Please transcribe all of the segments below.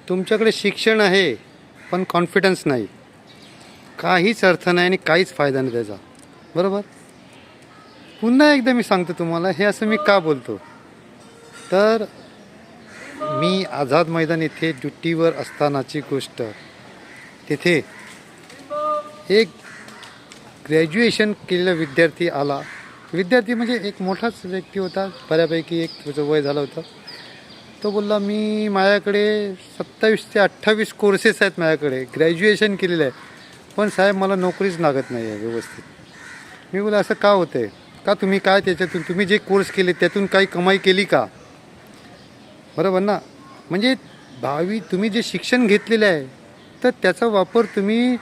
तुमच्याकडे शिक्षण आहे पण कॉन्फिडन्स नाही, काहीच अर्थ नाही आणि काहीच फायदा नाही त्याचा. बरोबर. पुन्हा एकदा मी सांगतो तुम्हाला, हे असं मी का बोलतो. तर मी आझाद मैदान येथे ड्युटीवर असतानाची गोष्ट. तिथे एक ग्रॅज्युएशन केलेला विद्यार्थी आला. विद्यार्थी म्हणजे एक मोठाच व्यक्ती होता, बऱ्यापैकी एक त्याचं वय झालं होतं. तो बोलला, मी माझ्याकडे 27 ते 28 कोर्सेस आहेत, माझ्याकडे ग्रॅज्युएशन केलेलं आहे, पण साहेब मला नोकरीच लागत नाही आहे व्यवस्थित. मी बोला, असं का होतं आहे? का तुम्ही काय त्याच्यातून, तुम्ही जे कोर्स केले त्यातून काही कमाई केली का? बरोबर ना. म्हणजे भावी तुम्ही जे शिक्षण घेतलेलं आहे तर त्याचा वापर तुम्ही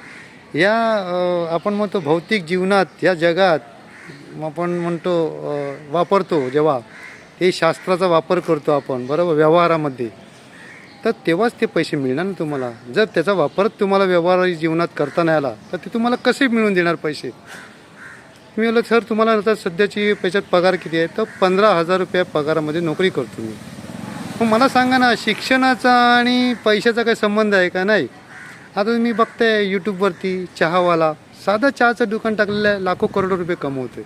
या आपण म्हणतो भौतिक जीवनात, या जगात आपण म्हणतो वापरतो. जेव्हा ते शास्त्राचा वापर करतो आपण, बरोबर, व्यवहारामध्ये, तर तेव्हाच ते पैसे मिळणार ना तुम्हाला. जर त्याचा वापर तुम्हाला व्यवहारिक जीवनात करता नाही आला तर ते तुम्हाला कसे मिळून देणार पैसे? मी म्हटलं, सर तुम्हाला आता सध्याची पैशात पगार किती आहे? तर 15,000 रुपये पगारामध्ये नोकरी करतो मी. मग मला सांगा ना, शिक्षणाचा आणि पैशाचा काही संबंध आहे का? नाही. आता तुम्ही बघताय यूट्यूबवरती चहावाला, साधं चहाचं दुकान टाकलेलं आहे, लाखो करोडो रुपये कमवतोय.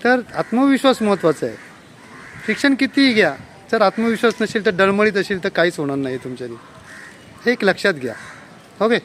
तर आत्मविश्वास महत्त्वाचा आहे. शिक्षण कितीही घ्या, जर आत्मविश्वास नसेल तर डळमळीत असेल तर काहीच होणार नाही तुमच्यानी. हे एक लक्षात घ्या. ओके.